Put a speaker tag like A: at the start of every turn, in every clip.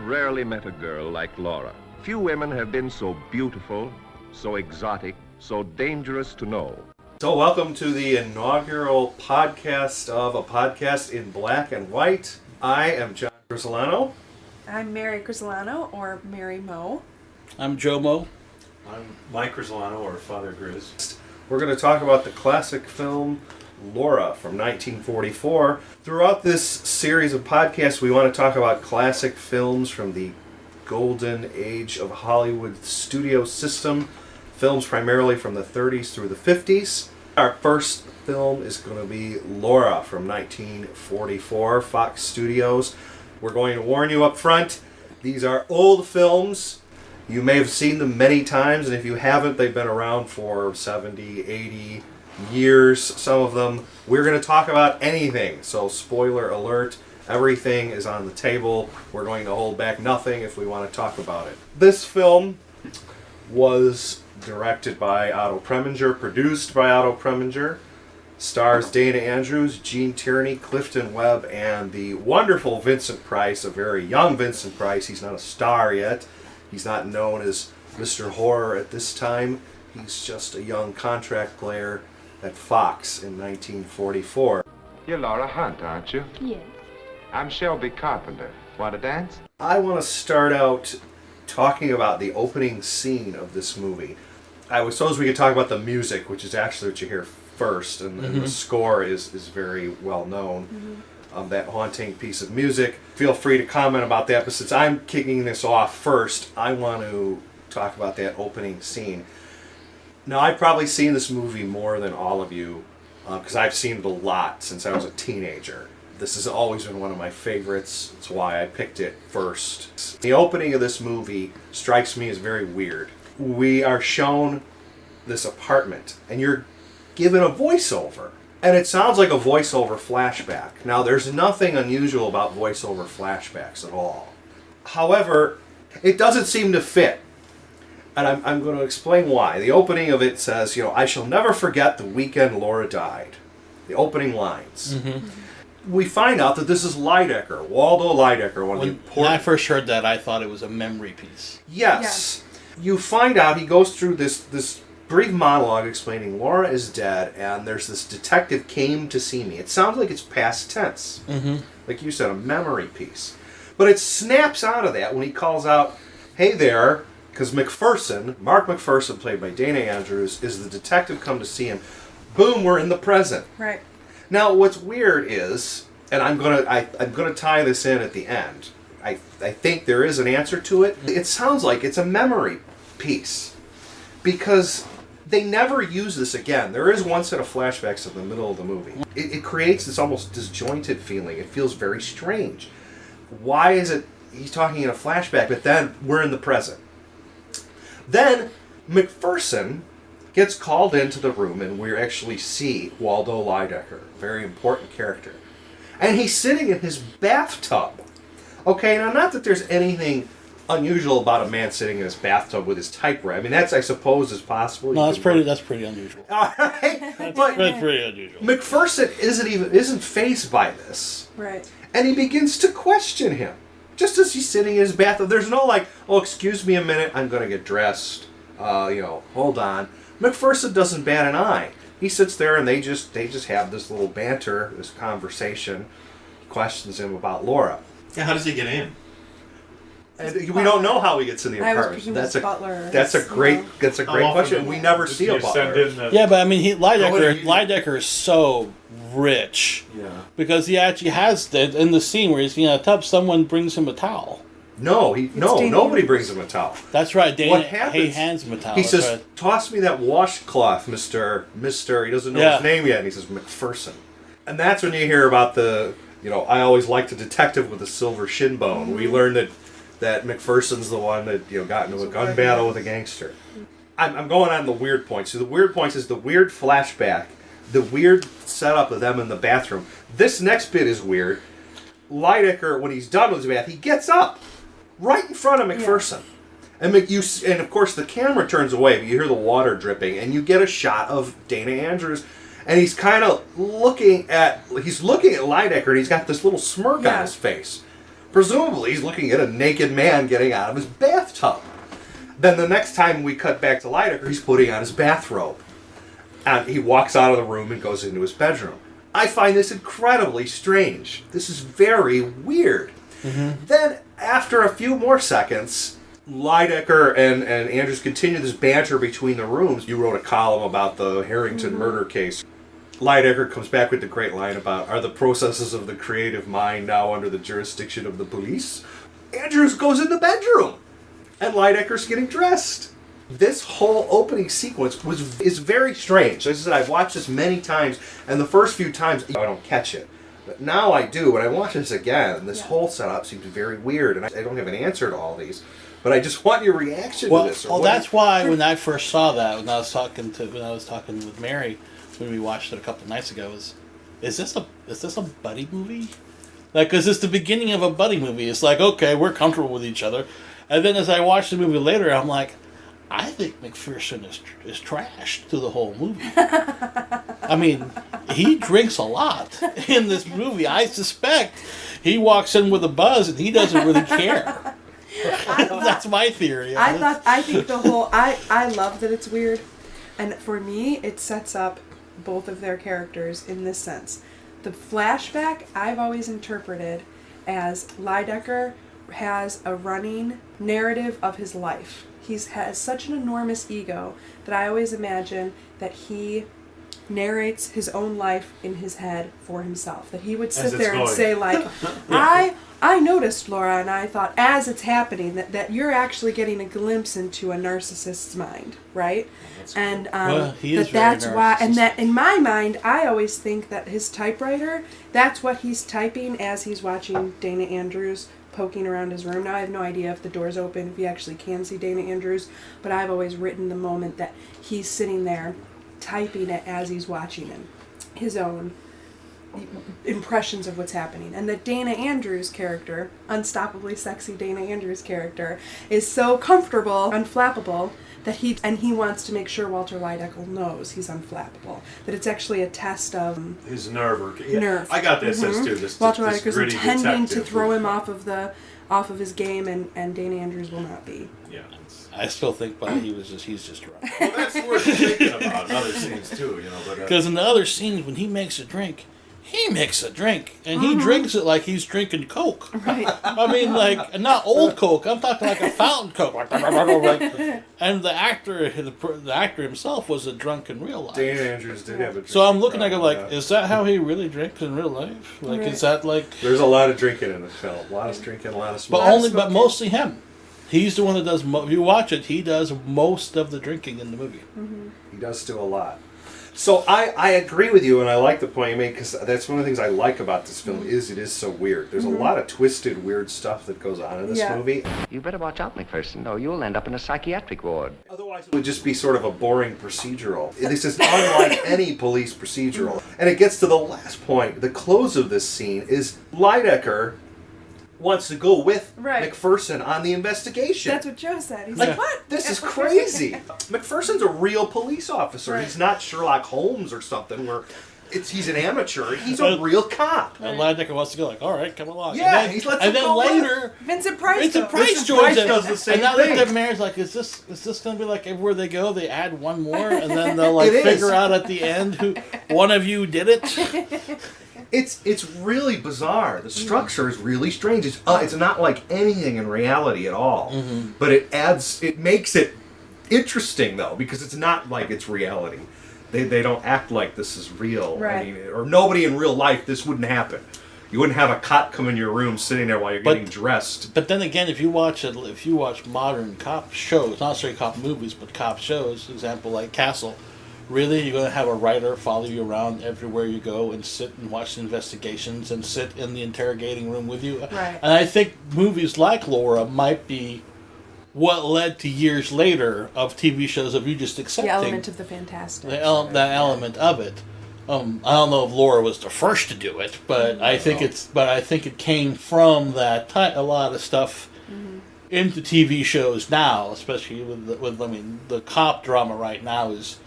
A: rarely met a girl like Laura. Few women have been so beautiful, so exotic, so dangerous to know.
B: So welcome to the inaugural podcast of A Podcast in Black and White. I am John Grisolano.
C: I'm Mary Grisolano, or Mary Mo.
D: I'm Joe Mo.
E: I'm Mike Grisolano, or Father Grizz.
B: We're going to talk about the classic film Laura from 1944. Throughout this series of podcasts, we want to talk about classic films from the golden age of Hollywood studio system, films primarily from the 30s through the 50s. Our first film is going to be Laura from 1944, Fox Studios. We're going to warn you up front, these are old films. You may have seen them many times, and if you haven't, they've been around for 70, 80 years, some of them. We're going to talk about anything, so spoiler alert, everything is on the table. We're going to hold back nothing if we want to talk about it. This film was directed by Otto Preminger, produced by Otto Preminger, stars Dana Andrews, Gene Tierney, Clifton Webb, and the wonderful Vincent Price, a very young Vincent Price. He's not a star yet. He's not known as Mr. Horror at this time. He's just a young contract player at Fox in 1944.
F: You're Laura Hunt, aren't you?
C: Yes.
F: I'm Shelby Carpenter. Want to dance?
B: I want to start out talking about the opening scene of this movie. I suppose we could talk about the music, which is actually what you hear first, and the score is very well known. That haunting piece of music. Feel free to comment about that, but since I'm kicking this off first, I want to talk about that opening scene. Now, I've probably seen this movie more than all of you, because I've seen it a lot since I was a teenager. This has always been one of my favorites. That's why I picked it first. The opening of this movie strikes me as very weird. We are shown this apartment, and you're given a voiceover. And it sounds like a voiceover flashback. Now, there's nothing unusual about voiceover flashbacks at all. However, it doesn't seem to fit. And I'm going to explain why. The opening of it says, I shall never forget the weekend Laura died. The opening lines. We find out that this is Lydecker, Waldo Lydecker, one of the important...
D: When I first heard that, I thought it was a memory piece.
B: Yes. You find out he goes through this brief monologue explaining Laura is dead, and there's this detective came to see me. It sounds like it's past tense. Like you said, a memory piece. But it snaps out of that when he calls out, hey there, because McPherson, Mark McPherson, played by Dana Andrews, is the detective come to see him. Boom, we're in the present.
C: Right.
B: Now, what's weird is, and I'm gonna tie this in at the end. I think there is an answer to it. It sounds like it's a memory piece, because they never use this again. There is one set of flashbacks in the middle of the movie. It creates this almost disjointed feeling. It feels very strange. Why is it he's talking in a flashback, but then we're in the present? Then McPherson gets called into the room, and we actually see Waldo Lydecker, a very important character. And he's sitting in his bathtub. Okay, now not that there's anything unusual about a man sitting in his bathtub with his typewriter. I mean, that's, I suppose, is possible.
D: No, that's pretty unusual.
B: All right, but
D: That's pretty unusual.
B: McPherson isn't fazed by this,
C: Right.
B: and he begins to question him, just as he's sitting in his bathtub. There's no like, oh, excuse me a minute, I'm going to get dressed. Hold on. McPherson doesn't bat an eye. He sits there, and they just have this little banter, this conversation. He questions him about Laura.
E: Yeah, how does he get in?
B: And we don't know how he gets in the
C: I was
B: apartment.
C: presuming it's butler.
B: That's a great question. We never see a butler.
D: Yeah, but I mean, Lydecker is so rich.
B: Yeah.
D: Because he actually has in the scene where he's in a tub, someone brings him a towel.
B: Nobody brings him a towel.
D: That's right. Dana,
B: What happens?
D: he hands him a towel.
B: He
D: That's
B: says,
D: right.
B: "Toss me that washcloth, Mister." He doesn't know his name yet. And he says, "McPherson," and that's when you hear about the. I always liked a detective with a silver shin bone. We learned that McPherson's the one that got into a gun battle with a gangster. I'm going on the weird points. So the weird points is the weird flashback, the weird setup of them in the bathroom. This next bit is weird. Lydecker, when he's done with his bath, he gets up right in front of McPherson. And of course the camera turns away, but you hear the water dripping, and you get a shot of Dana Andrews, and he's kind of looking at Lydecker, and he's got this little smirk on his face. Presumably, he's looking at a naked man getting out of his bathtub. Then the next time we cut back to Lydecker, he's putting on his bathrobe. And he walks out of the room and goes into his bedroom. I find this incredibly strange. This is very weird. Then, after a few more seconds, Lydecker and Andrews continue this banter between the rooms. You wrote a column about the Harrington murder case. Lydecker comes back with the great line about, are the processes of the creative mind now under the jurisdiction of the police? Andrews goes in the bedroom, and Lydecker's getting dressed. This whole opening sequence is very strange. As I said, I've watched this many times, and the first few times, I don't catch it. But now I do. When I watch this again, this whole setup seems very weird, and I don't have an answer to all these. But I just want your reaction to this.
D: That's why when I first saw that, when I was talking with Mary, when we watched it a couple nights ago, is this a buddy movie? Like, is this the beginning of a buddy movie? It's like, okay, we're comfortable with each other, and then as I watched the movie later, I'm like, I think McPherson is trashed through the whole movie. I mean, he drinks a lot in this movie. I suspect he walks in with a buzz and he doesn't really care. That's my theory.
C: I love that it's weird. And for me, it sets up both of their characters in this sense. The flashback I've always interpreted as Lydecker has a running narrative of his life. He has such an enormous ego that I always imagine that he narrates his own life in his head for himself. That he would sit there and say, like, I noticed, Laura, and I thought, as it's happening, that you're actually getting a glimpse into a narcissist's mind, right? And that's why, and that in my mind, I always think that his typewriter, that's what he's typing as he's watching Dana Andrews poking around his room. Now I have no idea if the door's open, if he actually can see Dana Andrews, but I've always written the moment that he's sitting there typing it as he's watching him, his own impressions of what's happening. And that Dana Andrews' character, unstoppably sexy Dana Andrews' character, is so comfortable, unflappable, that he wants to make sure Walter Lydecker knows he's unflappable. That it's actually a test of
E: his nerve.
C: Nerve.
E: I got that sense too.
C: Walter Lydecker's intending to throw him off of his game, and Dana Andrews will not be.
E: Yeah.
D: I still think he's just drunk.
E: Well, that's worth thinking about in other scenes too, But
D: because in the other scenes, when he makes a drink, and he drinks it like he's drinking Coke.
C: Right.
D: I mean, like, not old Coke. I'm talking like a fountain Coke. And the actor himself was a drunk in real life.
B: Dana Andrews did have a drink.
D: So I'm looking at him like, is that how he really drinks in real life? Like,
C: Right.
D: Is that like?
B: There's a lot of drinking in the film. A lot of drinking, a lot of smoking.
D: But mostly him. He's the one that does. If you watch it, he does most of the drinking in the movie.
B: He does do a lot. So I agree with you, and I like the point you made, because that's one of the things I like about this film is it is so weird. There's a lot of twisted, weird stuff that goes on in this movie.
F: You better watch out, McPherson, or you'll end up in a psychiatric ward.
B: Otherwise, it would just be sort of a boring procedural. This is unlike any police procedural. And it gets to the last point. The close of this scene is Lydecker wants to go with
C: Right.
B: McPherson on the investigation.
C: That's what Joe said. He's
B: Like,
C: like, what?
B: This is crazy. McPherson's a real police officer.
C: Right.
B: He's not Sherlock Holmes or something where he's an amateur. He's a real cop.
D: And Lydecker wants to go like, all right, come along.
B: Yeah,
D: and then,
B: he lets
D: and
B: him
D: then
B: go
D: later,
C: Vincent Price.
D: Vincent
C: though.
D: Price
B: Vincent
D: joins
B: Price
D: in.
B: does the same
D: and now
B: thing.
D: that the mayor's like, is this going to be like everywhere they go, they add one more, and then they'll like
B: It is.
D: figure out at the end who one of you did it.
B: It's really bizarre. The structure is really strange. It's not like anything in reality at all. But it makes it interesting though, because it's not like it's reality. They don't act like this is real.
C: Right.
B: I mean, or nobody in real life, this wouldn't happen. You wouldn't have a cop come in your room sitting there while you're getting dressed.
D: But then again, if you watch modern cop shows, not necessarily cop movies, but cop shows, example like Castle, really, you're going to have a writer follow you around everywhere you go and sit and watch the investigations and sit in the interrogating room with you.
C: Right.
D: And I think movies like Laura might be what led to years later of TV shows of you just accepting
C: The element of the fantastic.
D: that element of it. I don't know if Laura was the first to do it, but I think it came from that a lot of stuff into TV shows now, especially with the cop drama right now is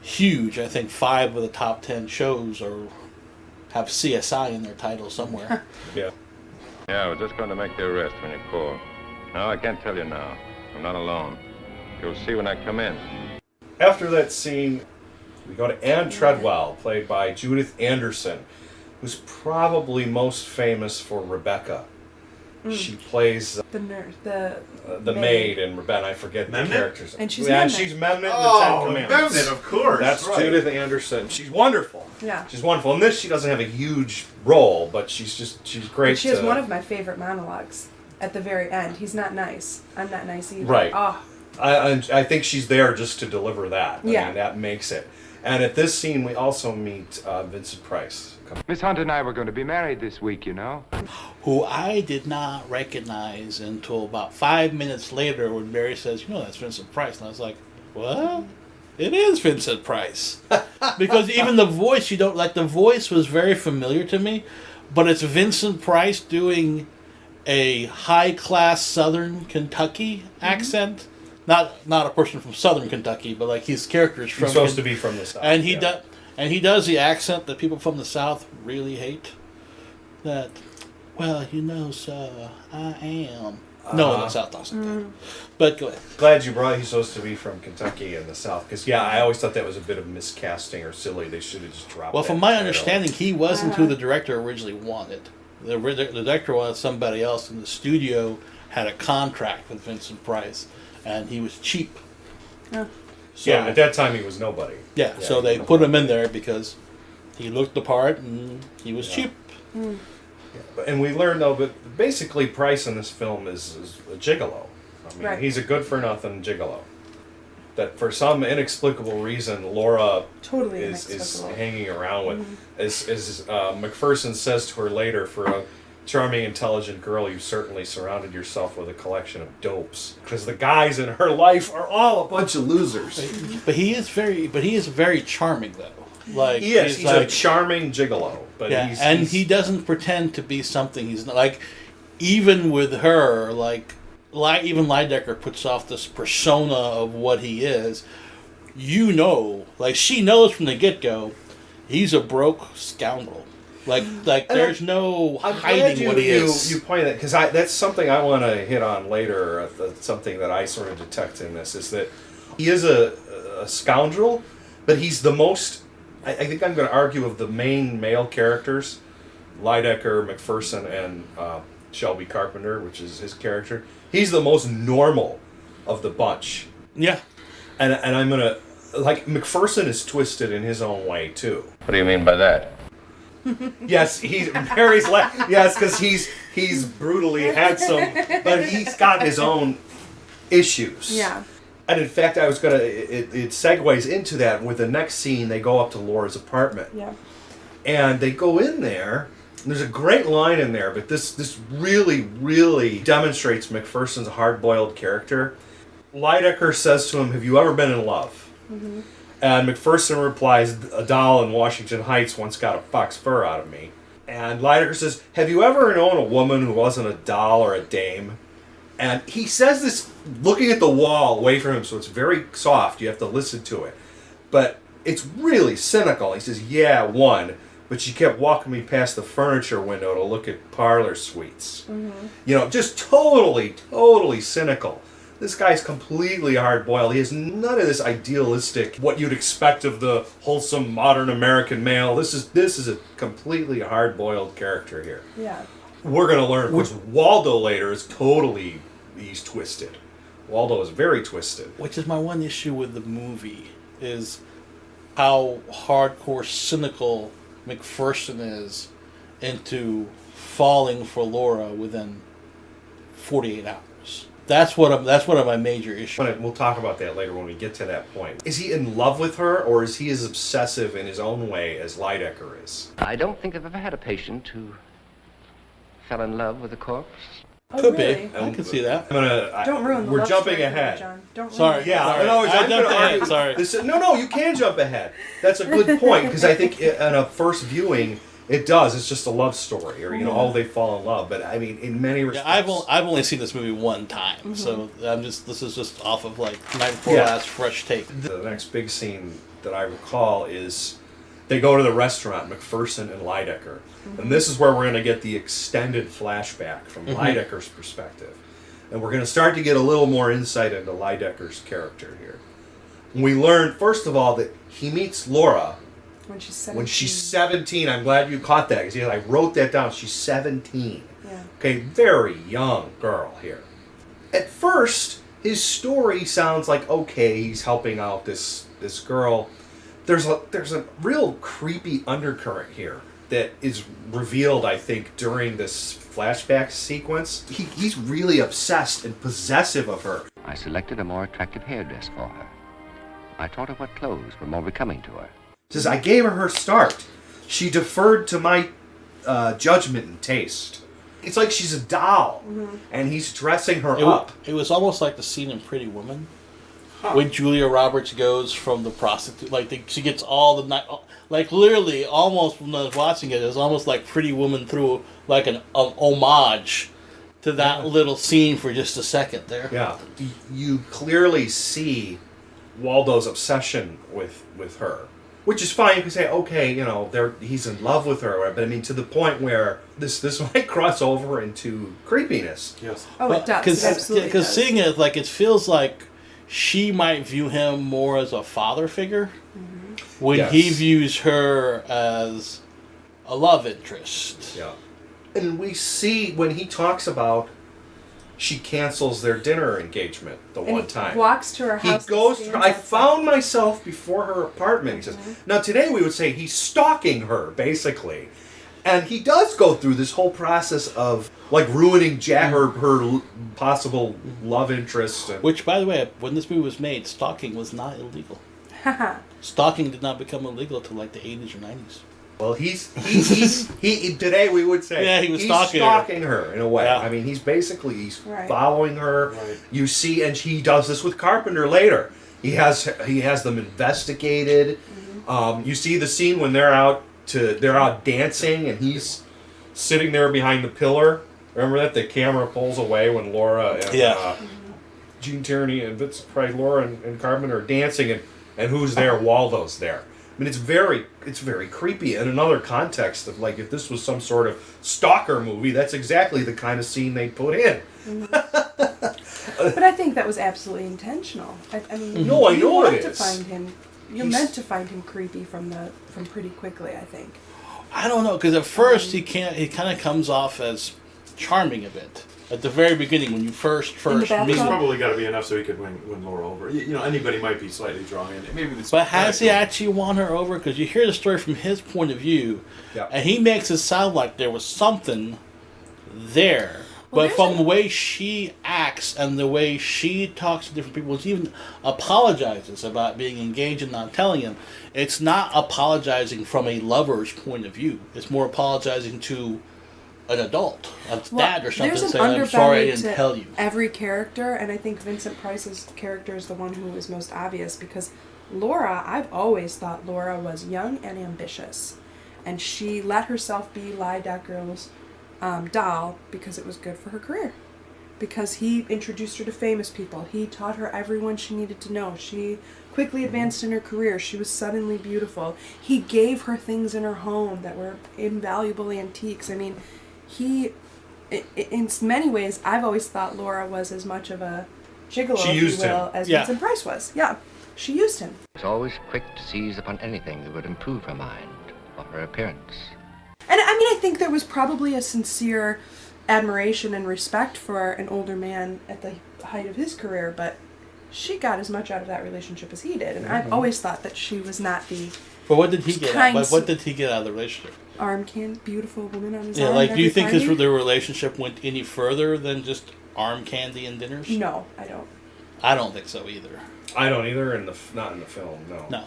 D: huge. I think 5 of the top 10 shows have CSI in their title somewhere.
B: Yeah.
G: Yeah, I was just going to make the arrest when you called. No, I can't tell you now. I'm not alone. You'll see when I come in.
B: After that scene, we go to Anne Treadwell, played by Judith Anderson, who's probably most famous for Rebecca. She plays
C: The nurse,
B: the maid in Rebecca. I forget the
E: Memnet?
B: characters.
C: And she's
B: yeah, and
C: Memnet.
B: she's Memnet in the
E: Oh,
B: Ten Commandments.
E: Memnet, of course.
B: That's
E: right.
B: Judith Anderson. She's wonderful.
C: Yeah.
B: She's wonderful. In this, she doesn't have a huge role, but she's great.
C: But she has one of my favorite monologues at the very end. He's not nice. I'm not nice either.
B: Right.
C: Oh,
B: I think she's there just to deliver that. I
C: Yeah.
B: mean, that makes it. And at this scene, we also meet Vincent Price.
F: Miss Hunt and I were going to be married this week, you know.
D: Who I did not recognize until about 5 minutes later when Mary says, you know, that's Vincent Price. And I was like, what? It is Vincent Price. Because even the voice, the voice was very familiar to me, but it's Vincent Price doing a high-class Southern Kentucky accent. Not a person from Southern Kentucky, but like his character's from
B: He's supposed to be from the South.
D: and he
B: yeah.
D: he does the accent that people from the South really hate. That, well, you know, sir, I am. No one in the South doesn't.
C: Mm-hmm.
D: But go ahead.
B: Glad you brought. He's supposed to be from Kentucky in the South, because I always thought that was a bit of miscasting or silly. They should have just dropped.
D: Well,
B: that
D: from my
B: title.
D: understanding, he wasn't who the director originally wanted. The director wanted somebody else, and the studio had a contract with Vincent Price, and he was cheap.
C: Oh.
D: So,
B: yeah, at that time he was nobody.
D: yeah, so
B: he
D: they
B: was
D: put him
B: nobody.
D: in there because he looked the part and he was cheap.
B: And we learned though, but basically Price in this film is a gigolo. I mean,
C: Right.
B: he's a good-for-nothing gigolo. That for some inexplicable reason, Laura
C: totally
B: is
C: inexplicable.
B: hanging around with. As McPherson says to her later, for a charming, intelligent girl, you certainly surrounded yourself with a collection of dopes. Because the guys in her life are all a bunch of losers.
D: But he is very charming though. Like
B: He is. He's a
D: like,
B: charming gigolo. But
D: yeah,
B: he's
D: he doesn't pretend to be something he's not. Like even with her, even Lydecker puts off this persona of what he is. You know, like she knows from the get-go, he's a broke scoundrel. Like there's no
B: I'm
D: hiding
B: glad
D: what he is.
B: You pointed that, because that's something I want to hit on later. Something that I sort of detect in this is that he is a scoundrel, but he's the most. I think I'm going to argue of the main male characters, Lydecker, McPherson, and Shelby Carpenter, which is his character. He's the most normal of the bunch,
D: Yeah.
B: and I'm gonna McPherson is twisted in his own way too.
G: What do you mean by that?
B: Yes, Harry's yes, because he's brutally handsome, but he's got his own issues.
C: Yeah.
B: And in fact, I was gonna. It segues into that with the next scene. They go up to Laura's apartment,
C: Yeah.
B: and they go in there. And there's a great line in there, but this really demonstrates McPherson's hard-boiled character. Lydecker says to him, "Have you ever been in love?"
C: Mm-hmm.
B: And McPherson replies, "A doll in Washington Heights once got a fox fur out of me." And Lydecker says, "Have you ever known a woman who wasn't a doll or a dame?" And he says this looking at the wall away from him, so it's very soft. You have to listen to it. But it's really cynical. He says, "Yeah, one. But she kept walking me past the furniture window to look at parlor suites." You know, just totally cynical. This guy's completely hard-boiled. He has none of this idealistic, what you'd expect of the wholesome modern American male. This is a completely hard-boiled character here.
C: Yeah.
B: We're going to learn, of course, Waldo later is he's twisted. Waldo is very twisted.
D: Which is my one issue with the movie, is how hardcore cynical McPherson is into falling for Laura within 48 hours. That's one of my major issues.
B: We'll talk about that later when we get to that point. Is he in love with her, or is he as obsessive in his own way as Lydecker is?
F: I don't think I've ever had a patient who fell in love with a corpse.
C: Oh,
D: Could
C: really?
D: be. I can see that.
C: Don't ruin the
B: We're
C: love
B: jumping
C: story for me,
B: ahead.
C: John. Don't ruin
D: Sorry.
C: it.
B: Yeah,
D: Sorry.
B: no,
D: I
B: I'm
D: jumped
B: gonna
D: ahead,
B: argue-
D: sorry.
B: No, you can jump ahead. That's a good point, because I think in a first viewing, it does. It's just a love story, or they fall in love. But I mean, in many
D: Yeah,
B: respects,
D: I've only seen this movie one time, so this is just off of like night before
B: Yeah.
D: last fresh take.
B: The next big scene that I recall is They go to the restaurant, McPherson and Lydecker. And this is where we're going to get the extended flashback from Lydecker's perspective. And we're going to start to get a little more insight into Lydecker's character here. We learn, first of all, that he meets Laura
C: When she's 17.
B: when she's 17. I'm glad you caught that, because I wrote that down. She's 17.
C: Yeah.
B: Okay, very young girl here. At first, his story sounds like, okay, he's helping out this girl. There's a real creepy undercurrent here that is revealed, I think, during this flashback sequence. He's really obsessed and possessive of her.
F: I selected a more attractive hairdress for her. I taught her what clothes were more becoming to her.
B: Says, I gave her start. She deferred to my judgment and taste. It's like she's a doll, and he's dressing her up.
D: It was almost like the scene in Pretty Woman when Julia Roberts goes from the prostitute, she gets all the night, like literally almost when I was watching it, it was almost like Pretty Woman threw like an homage to that little scene for just a second there.
B: Yeah, you clearly see Waldo's obsession with her, which is fine. You can say, okay, he's in love with her, but I mean, to the point where this might cross over into creepiness.
E: Yes.
C: Oh, it does. It absolutely
D: Because
C: does.
D: seeing it, it feels like she might view him more as a father figure when
B: Yes.
D: he views her as a love interest.
B: Yeah. And we see when he talks about she cancels their dinner engagement the
C: And
B: one
C: he
B: time.
C: walks to her
B: He
C: house.
B: goes.
C: and
B: I
C: stands
B: found myself before her apartment. He says. Now today we would say he's stalking her, basically, and he does go through this whole process of ruining her possible love interest. And,
D: Which, by the way, when this movie was made, stalking was not illegal.
C: outside.
D: Stalking did not become illegal until the 80s or 90s.
B: well, he's today we would say
D: Yeah, he was
B: he's
D: stalking
B: her in a way.
D: Yeah.
B: I mean, he's
C: Right.
B: following her.
E: Right.
B: You see, and he does this with Carpenter later. He has them investigated. You see the scene when they're out dancing, and he's sitting there behind the pillar. Remember that the camera pulls away when Laura and Gene Tierney and Vincent Price, Laura and Carpenter are dancing, and who's there? Waldo's there. I mean, it's very creepy. In another context of if this was some sort of stalker movie, that's exactly the kind of scene they put in.
C: But I think that was absolutely intentional. I mean,
B: No, I
C: you
B: know
C: want
B: it
C: to
B: is.
C: find him. You're meant to find him creepy from pretty quickly. I think.
D: I don't know, because at first he kind of comes off as charming a bit. At the very beginning, when you first
C: bathtub?
D: meet
E: It's
D: him.
E: probably got to be enough so he could win Laura over. Anybody might be slightly drawn in. Maybe this.
D: But has he actually won her over? Because you hear the story from his point of view,
B: Yeah.
D: and he makes it sound like there was something there.
C: Well,
D: But from the way she acts and the way she talks to different people, she even apologizes about being engaged and not telling him. It's not apologizing from a lover's point of view. It's more apologizing to an adult, a dad or something,
C: There's an
D: saying, "I'm sorry I
C: underbelly
D: didn't
C: to
D: tell you."
C: every character, and I think Vincent Price's character is the one who is most obvious because Laura, I've always thought Laura was young and ambitious, and she let herself be Lydecker's doll because it was good for her career. Because he introduced her to famous people. He taught her everyone she needed to know. She quickly advanced in her career. She was suddenly beautiful. He gave her things in her home that were invaluable antiques. I mean, in many ways, I've always thought Laura was as much of a gigolo,
B: She
C: if you
B: used him.
C: will, as
D: Yeah.
C: Vincent Price was. Yeah, she used him.
F: She was always quick to seize upon anything that would improve her mind or her appearance.
C: And I mean, I think there was probably a sincere admiration and respect for an older man at the height of his career, but she got as much out of that relationship as he did. And I've always thought that she was not the
D: But what did he get?
C: Kind
D: What did he get out of the relationship?
C: beautiful woman on his
D: Yeah,
C: arm.
D: do you think
C: every party.
D: their relationship went any further than just arm candy and dinners?
C: No, I don't.
D: I don't think so either.
B: I don't either. Not in the film.
D: No.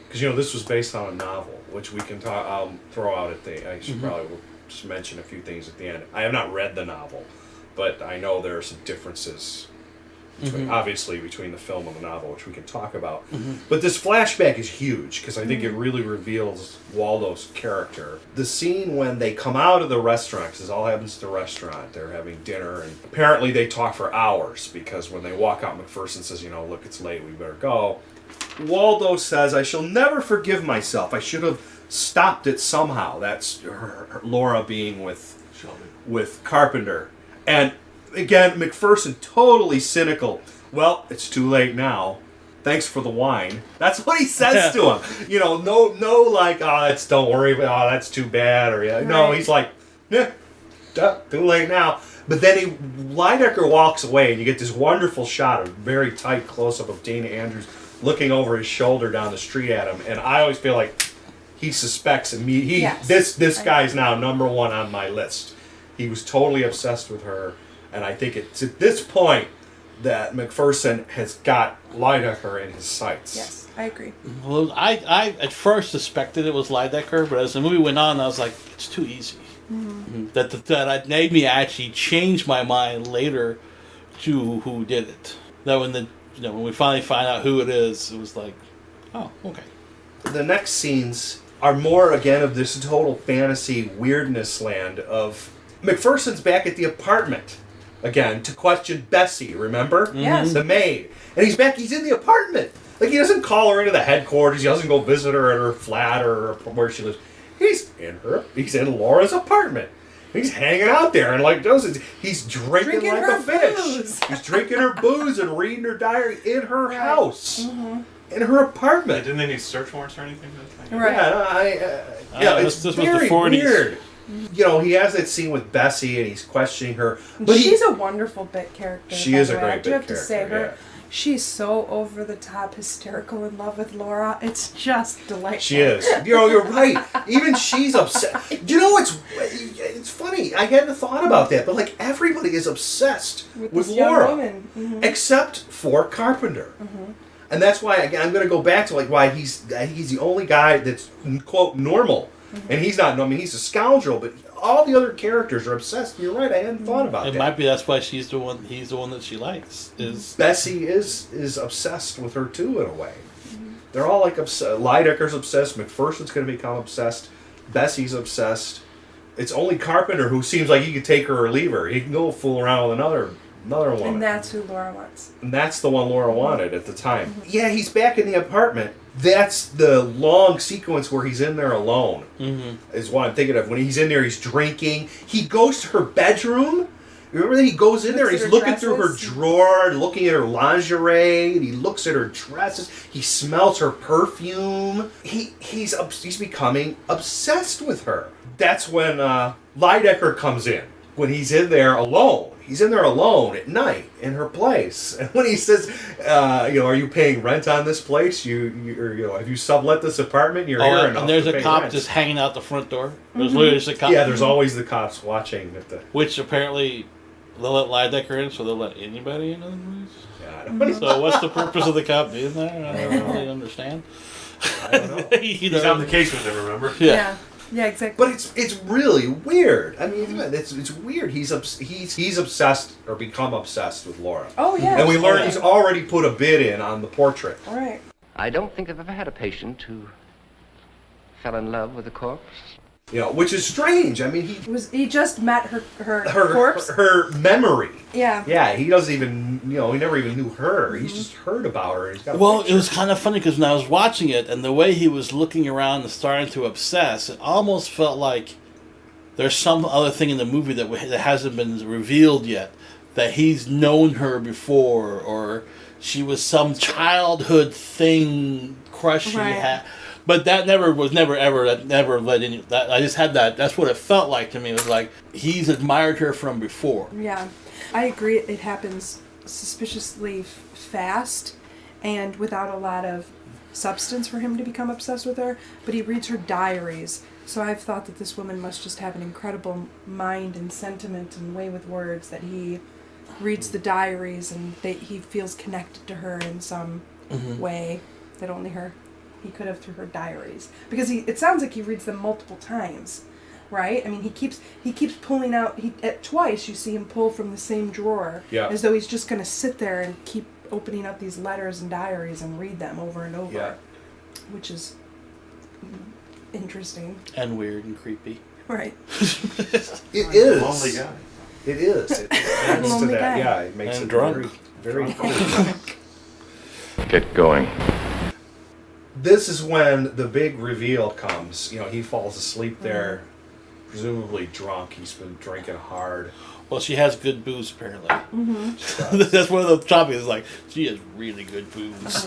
B: Because this was based on a novel, which we can talk. I'll throw out at the. I should probably just mention a few things at the end. I have not read the novel, but I know there are some differences, obviously, between the film and the novel, which we can talk about. But this flashback is huge because I think it really reveals Waldo's character. The scene when they come out of the restaurant, because this all happens at the restaurant. They're having dinner, and apparently they talk for hours because when they walk out, McPherson says, "Look, it's late. We better go." Waldo says, "I shall never forgive myself. I should have stopped it somehow." That's her Laura being with Carpenter. And again, McPherson totally cynical. "Well, it's too late now. Thanks for the wine." That's what he says to him. You know, no, like, don't worry, that's too bad, or no,
C: Right.
B: he's like, yeah, too late now. But then Lydecker walks away, and you get this wonderful shot, a very tight close-up of Dana Andrews looking over his shoulder down the street at him, and I always feel like he suspects immediately.
C: Yes.
B: This guy's now number one on my list. He was totally obsessed with her, and I think it's at this point that McPherson has got Lydecker in his sights.
C: Yes, I agree.
D: Well, I at first suspected it was Lydecker, but as the movie went on, I was like, it's too easy. That made me actually change my mind later to who did it. That when we finally find out who it is, it was like, oh, okay.
B: The next scenes are more, again, of this total fantasy weirdness land of McPherson's back at the apartment again to question Bessie, remember?
C: Yes.
B: The maid. And he's in the apartment. Like, he doesn't call her into the headquarters, he doesn't go visit her at her flat or where she lives. He's in Laura's apartment. He's hanging out there and he's drinking like
C: her
B: a fish.
C: booze.
B: He's drinking her booze and reading her diary in her house. In her apartment.
E: Didn't they need search warrants or anything?
C: Right.
B: Yeah,
D: this
B: it's
D: was the
B: very
D: 40s.
B: weird. You know, he has that scene with Bessie and he's questioning her. But
C: She's a wonderful bit character.
B: She
C: by
B: is
C: the
B: a
C: way.
B: great
C: I do
B: bit
C: have to say
B: character,
C: her. She's so over the top, hysterical, in love with Laura. It's just delightful.
B: She is. You know, you're right. Even she's upset. You know, it's funny. I hadn't thought about that, but like everybody is obsessed with
C: this young
B: Laura,
C: woman. Mhm.
B: except for Carpenter. And that's why, again, I'm going to go back to why he's the only guy that's quote normal, and he's not. I mean, he's a scoundrel, but all the other characters are obsessed. You're right. I hadn't thought about
D: It
B: that.
D: might be that's why he's the one that she likes. Is
B: Bessie is obsessed with her too in a way. They're all like obsessed. Lydecker's obsessed. McPherson's going to become obsessed. Bessie's obsessed. It's only Carpenter who seems like he could take her or leave her. He can go fool around with another woman.
C: And that's who Laura wants.
B: And that's the one Laura wanted at the time. Yeah, he's back in the apartment. That's the long sequence where he's in there alone. Is what I'm thinking of. When he's in there, he's drinking. He goes to her bedroom. Remember that he goes in there and
C: Looks
B: he's
C: at her
B: looking through her
C: dresses.
B: drawer, looking at her lingerie, and he looks at her dresses. He smells her perfume. He's becoming obsessed with her. That's when Lydecker comes in. When he's in there alone. He's in there alone at night in her place. And when he says, are you paying rent on this place? Have you sublet this apartment? You're here enough
D: and there's
B: to
D: a
B: pay
D: cop
B: rent."
D: just hanging out the front door. There's literally just a cop.
B: Yeah, there's always the cops watching at the.
D: Which apparently they'll let Lydecker in, so they'll let anybody in other movies.
B: Yeah, I don't know.
D: So what's the purpose of the cop being there? I don't really understand.
B: I don't know.
E: He's on the case with him, remember?
D: Yeah.
C: Yeah, exactly.
B: But it's really weird. I mean, it's weird. He's obsessed or become obsessed with Laura.
C: Oh, yeah.
B: And we learn he's already put a bid in on the portrait.
C: All right.
F: I don't think I've ever had a patient who fell in love with a corpse.
B: Which is strange. I mean,
C: He just met her corpse?
B: her memory.
C: Yeah.
B: Yeah, he doesn't even, he never even knew her. He's just heard about her. He's got a
D: Well,
B: picture.
D: it was kind of funny because when I was watching it and the way he was looking around and starting to obsess, it almost felt like there's some other thing in the movie that hasn't been revealed yet. That he's known her before, or she was some childhood thing crush he
C: Right.
D: had. But that never led any. I just had that. That's what it felt like to me. It was like he's admired her from before.
C: Yeah. I agree. It happens suspiciously fast and without a lot of substance for him to become obsessed with her. But he reads her diaries. So I've thought that this woman must just have an incredible mind and sentiment and way with words, that he reads the diaries and he feels connected to her in some way that only he could have through her diaries. Because it sounds like he reads them multiple times, right? I mean, he keeps pulling out. Twice you see him pull from the same drawer, as though he's just going to sit there and keep opening up these letters and diaries and read them over and over, which is interesting.
D: And weird and creepy.
C: Right.
B: It is.
E: Lonely guy.
B: It is. It adds to
C: Lonely
B: that.
C: guy.
B: Yeah, it makes
D: And
B: it
D: drunk.
B: very, very.
G: Get going.
B: this is when the big reveal comes. You know, he falls asleep there, presumably drunk. He's been drinking hard.
D: Well, she has good booze, apparently. That's one of the topics. Is like, she has really good booze.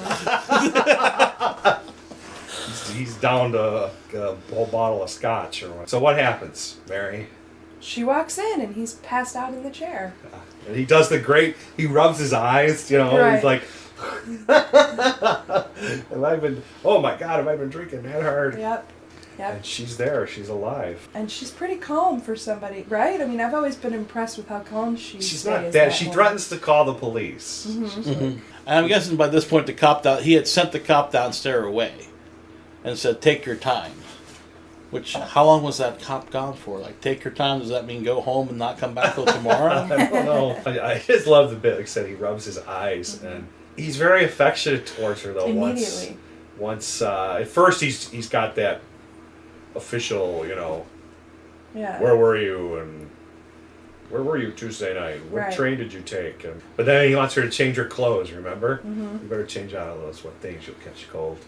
B: He's down to a whole bottle of scotch or what. So what happens, Mary?
C: She walks in and he's passed out in the chair.
B: And he does he rubs his eyes, you know,
C: Right.
B: he's like, oh my God, have I been drinking that hard?
C: Yep. Yep.
B: And she's there, she's alive.
C: And she's pretty calm for somebody, right? I mean, I've always been impressed with how calm she
B: She's
C: stays.
B: not
C: that
B: she
C: moment.
B: threatens to call the police.
D: And I'm guessing by this point, he had sent the cop downstairs away and said, take your time. Which, how long was that cop gone for? Like, take your time, does that mean go home and not come back till tomorrow?
B: I don't know. I just love the bit. Like I said, he rubs his eyes, and he's very affectionate towards her, though.
C: Immediately.
B: Once at first he's got that official, you know,
C: Yeah.
B: where were you and where were you Tuesday night? What
C: Right.
B: train did you take? But then he wants her to change her clothes. Remember? You better change out of those things. You'll catch a cold.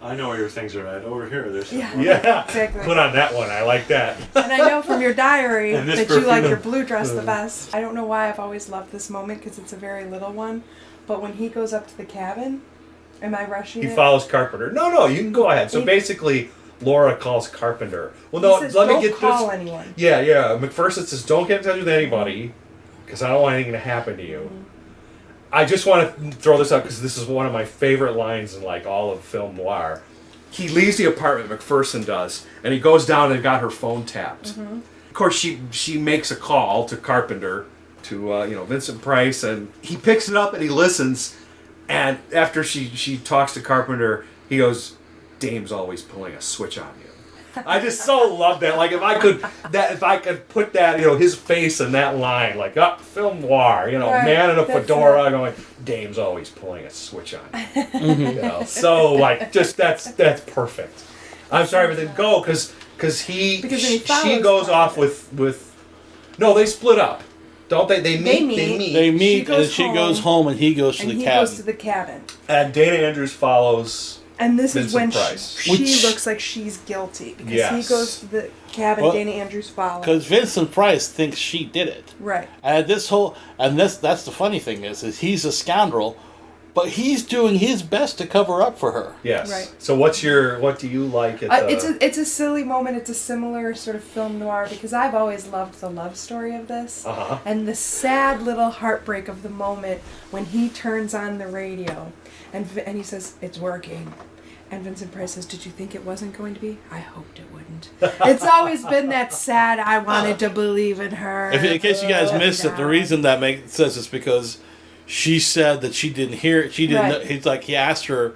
E: I know where your things are at. Over here, there's some.
C: Yeah.
B: Yeah.
C: Exactly.
B: Put on that one. I like that.
C: And I know from your diary
E: And
C: that
E: this
C: you like
E: perfume.
C: your blue dress the best. I don't know why I've always loved this moment because it's a very little one. But when he goes up to the cabin, am I rushing
B: He
C: it?
B: follows Carpenter. No, you can go ahead. So
C: He-
B: basically, Laura calls Carpenter. Well,
C: He
B: no,
C: says,
B: let me
C: "Don't
B: get
C: call
B: this.
C: anyone."
B: Yeah. McPherson says, don't get in touch with anybody because I don't want anything to happen to you. I just want to throw this out because this is one of my favorite lines in like all of film noir. He leaves the apartment, McPherson does, and he goes down and got her phone tapped. Of course, she makes a call to Carpenter, to Vincent Price, and he picks it up and he listens. And after she talks to Carpenter, he goes, "Dame's always pulling a switch on you." I just so love that. Like if I could put that, his face in that line, like film noir,
C: Right,
B: man in a
C: that's
B: fedora going, "Dame's always pulling a switch on you." So like just that's perfect. I'm sorry, but then go because
C: Because then he
B: she
C: follows
B: goes off
C: Carpenter.
B: with no, they split up, don't they? They meet.
D: They meet,
C: She goes
D: and she
C: home,
D: goes home, and he goes to
C: And
D: the
C: he
D: cabin.
C: goes to the cabin.
B: And Dana Andrews follows.
C: And this is
B: Vincent
C: when
B: Price.
C: she
D: Which-
C: looks like she's guilty. Because he
B: Yes.
C: goes to the cabin,
D: Well,
C: Dana Andrews follows.
D: Because Vincent Price thinks she did it.
C: Right.
D: And that's the funny thing is he's a scoundrel, but he's doing his best to cover up for her.
B: Yes.
C: Right.
B: So what do you like at the...
C: It's a silly moment. It's a similar sort of film noir because I've always loved the love story of this.
B: Uh-huh.
C: And the sad little heartbreak of the moment when he turns on the radio and he says, "It's working." And Vincent Price says, "Did you think it wasn't going to be? I hoped it wouldn't." It's always been that sad, I wanted to believe in her.
D: In case you guys missed it, the
C: Yeah.
D: reason that makes sense is because she said that she didn't hear it. She didn't.
C: Right.
D: He's like, he asked her,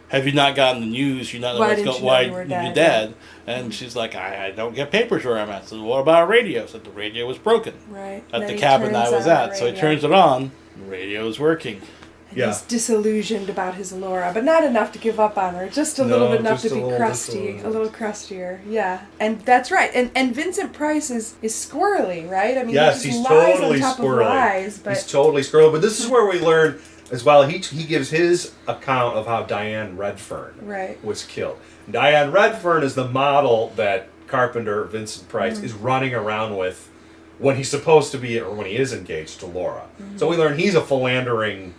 D: "Have you not gotten the news? You not know
C: Why
D: what's
C: didn't
D: going?
C: you know
D: Why
C: you were
D: you're
C: dead?"
D: dead?" And she's like, "I don't get papers where I'm at." So what about a radio? So the radio was broken
C: Right.
D: at
C: Then
D: the
C: he
D: cabin I
C: turns
D: was
C: on
D: at.
C: the
D: So he
C: radio.
D: turns it on. The radio is working.
C: And
B: Yeah.
C: he's disillusioned about his Laura, but not enough to give up on her. Just a little bit enough to
B: just
C: be
B: a little
C: crusty,
B: disillusioned.
C: a little crustier. Yeah, and that's right. And Vincent Price is squirrely, right? I mean,
B: Yes,
C: he
B: he's
C: just lies
B: totally
C: on top
B: squirrely.
C: of lies, but
B: He's totally squirrely. But this is where we learn as well. He gives his account of how Diane Redfern
C: Right.
B: was killed. Diane Redfern is the model that Carpenter, Vincent Price,
C: Mm-hmm.
B: is running around with when he's supposed to be, or when he is engaged to Laura. So we learn he's a philandering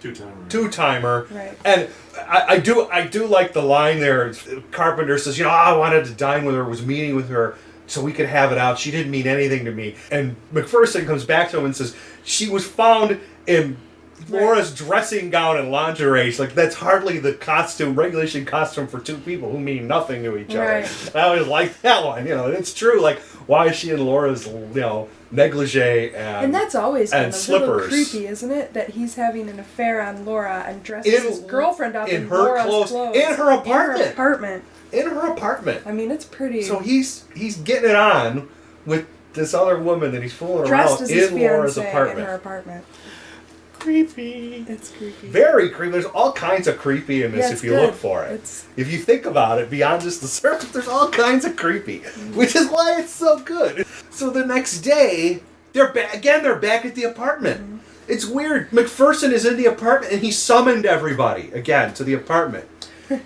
B: two-timer.
C: Right.
B: And I do like the line there. Carpenter says, I wanted to dine with her, was meeting with her so we could have it out. She didn't mean anything to me. And McPherson comes back to him and says, she was found in Laura's dressing gown and lingerie. She's like, that's hardly the regulation costume for two people who mean nothing to each other.
C: Right.
B: I always like that one. It's true. Like, why is she in Laura's, negligee
C: and that's always been a
B: and
C: little
B: slippers.
C: creepy, isn't it? That he's having an affair on Laura and dresses his girlfriend up in
B: her
C: Laura's
B: clothes. In her apartment.
C: In her apartment.
B: in her apartment.
C: I mean, it's pretty.
B: So he's getting it on with this other woman that he's fooling
C: dressed
B: around
C: as his
B: in Laura's
C: fiancée
B: apartment.
C: in her apartment.
D: Creepy.
C: It's creepy.
B: Very creepy. There's all kinds of creepy in this
C: Yeah,
B: if
C: it's
B: you
C: good.
B: look for it.
C: It's-
B: If you think about it beyond just the surface, there's all kinds of creepy, which is why it's so good. So the next day, they're back again. They're back at the apartment. It's weird. McPherson is in the apartment and he summoned everybody again to the apartment.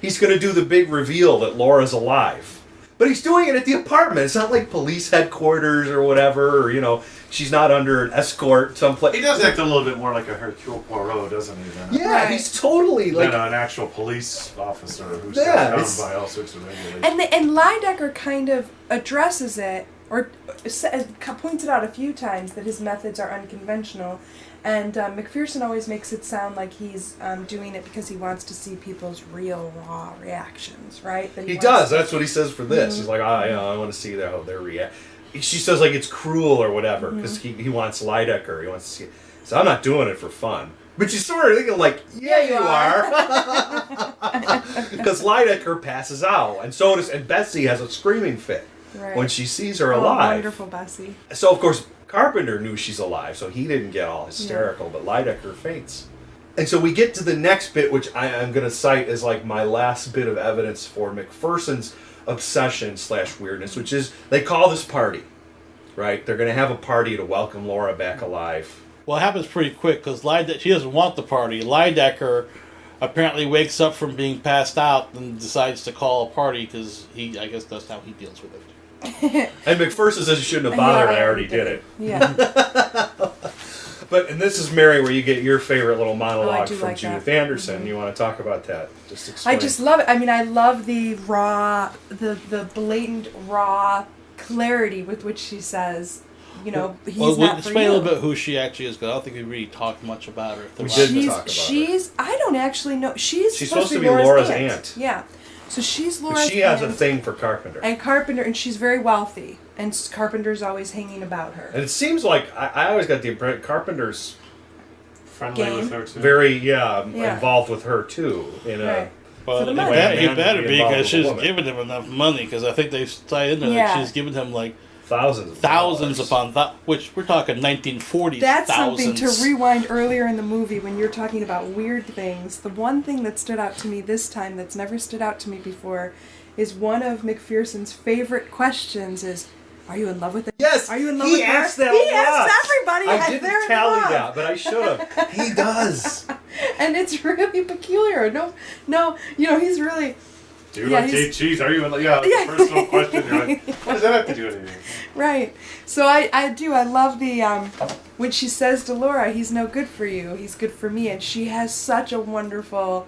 B: he's going to do the big reveal that Laura's alive. But he's doing it at the apartment. It's not like police headquarters or whatever, or, you know, she's not under an escort someplace.
E: He does act a little bit more like a Hercule Poirot, doesn't he?
B: Yeah,
C: Right.
B: he's totally like...
E: Than an actual police officer who's
B: Yeah,
E: bound
B: it's-
E: by all sorts of regulations.
C: And Lydecker kind of addresses it, or points it out a few times, that his methods are unconventional. And McPherson always makes it sound like he's doing it because he wants to see people's real, raw reactions, right? That
B: He
C: wants
B: does.
C: to-
B: That's what he says for this. He's like, I want to see how they react. She says like it's cruel or whatever because he wants Lydecker. He wants to see it. So I'm not doing it for fun. But she's sort of thinking like, yeah, you are. Because Lydecker passes out, and Bessie has a screaming fit
C: Right.
B: when she sees her
C: Oh,
B: alive.
C: wonderful Bessie.
B: So of course Carpenter knew she's alive, so he didn't get all hysterical. But Lydecker faints. And so we get to the next bit, which I'm going to cite as like my last bit of evidence for McPherson's obsession / weirdness, which is they call this party, right? They're going to have a party to welcome Laura back alive.
D: Well, it happens pretty quick because she doesn't want the party. Lydecker apparently wakes up from being passed out and decides to call a party because I guess that's how he deals with it.
B: And McPherson says you shouldn't have bothered. I already did it.
C: Yeah.
B: And this is Mary, where you get your favorite little monologue
C: do
B: from
C: like
B: Judith
C: that.
B: Anderson. You want to talk about that? Just explain.
C: I just love it. I mean, I love the raw, the blatant raw clarity with which she says, you know, he's not for
D: explain
C: you.
D: a little bit who she actually is, because I don't think we really talked much about her.
B: We did talk about her.
C: She's. I don't actually know. She's
B: supposed to be Laura's aunt.
C: Yeah. So she's
B: But
C: Laura's
B: she has a
C: aunt.
B: thing for Carpenter.
C: And Carpenter, and she's very wealthy, and Carpenter's always hanging about her.
B: And it seems like I always got the impression Carpenter's
E: Friendly
C: Game.
E: with her, too.
B: very
C: Yeah.
B: involved with her too. In
C: Right.
D: Well,
C: For the
D: it
C: money.
D: better,
B: Man
D: it better
B: to
D: be
B: involved
D: because
B: with a
D: she's
B: woman.
D: giving him enough money, because I think they tie into that
C: Yeah.
D: she's giving him like
B: thousands of
D: thousands
B: dollars.
D: upon which we're talking 1940s.
C: That's
D: thousands.
C: something to rewind earlier in the movie when you're talking about weird things. The one thing that stood out to me this time that's never stood out to me before is one of McPherson's favorite questions is, "Are you in love with it?"
B: Yes,
C: Are you in love
B: he
C: with her?
B: asks that
C: He
B: a lot.
C: asks everybody
B: I
C: if
B: didn't
C: they're in
B: tally
C: love.
B: that, but I should have. He does.
C: And it's really peculiar. No, you know, he's really...
E: Do you
C: Yeah,
E: like
C: he's-
E: cheese? Are you in? Yeah,
C: Yeah.
E: personal question. You're like, what does that have to do with anything?
C: Right. So I do. I love the when she says to Laura, "He's no good for you. He's good for me," and she has such a wonderful.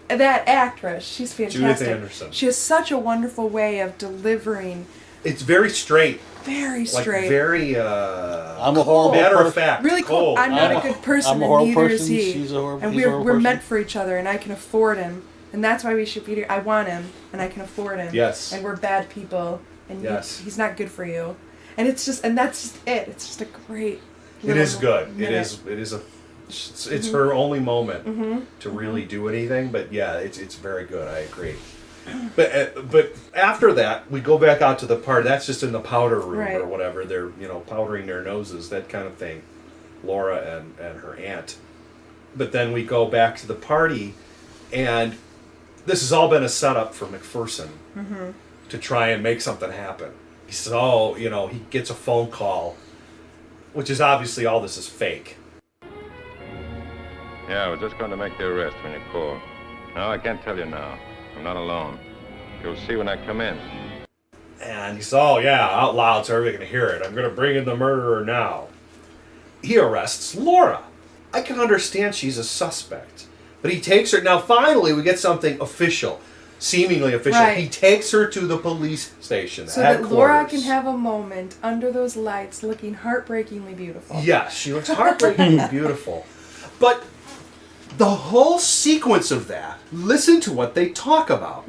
C: That actress, she's fantastic.
B: Judith Anderson.
C: She has such a wonderful way of delivering,
B: It's very straight,
C: very
B: like
C: straight,
B: very
D: I'm a horrible
B: matter of
D: person.
B: fact,
C: really cool.
B: cold.
C: I'm not
D: I'm
C: a good person,
D: I'm a
C: and
D: horrible
C: neither is
D: person,
C: he.
D: she's a horrible-
C: and
D: he's a horrible
C: we're
D: person.
C: meant for each other, and I can afford him, and that's why we should be together. I want him, and I can afford him.
B: Yes.
C: And we're bad people, and
B: Yes.
C: he's not good for you, and it's just, and that's just it. It's just a great.
B: It is good. It
C: minute.
B: is a. It's her only moment to really do anything. But yeah, it's very good. I agree. But after that, we go back out to the party. That's just in the powder room
C: Right.
B: or whatever. They're powdering their noses, that kind of thing. Laura and her aunt. But then we go back to the party, and this has all been a setup for McPherson to try and make something happen. He says, he gets a phone call, which is obviously all this is fake.
G: Yeah, I was just going to make the arrest when you called. No, I can't tell you now. I'm not alone. You'll see when I come in.
B: And he says, out loud so everybody can hear it. I'm going to bring in the murderer now. He arrests Laura. I can understand she's a suspect. But he takes her. Now, finally, we get something official. Seemingly official.
C: Right.
B: He takes her to the police station.
C: So that
B: headquarters.
C: Laura can have a moment under those lights looking heartbreakingly beautiful.
B: Yes, she looks heartbreakingly beautiful. But the whole sequence of that, listen to what they talk about.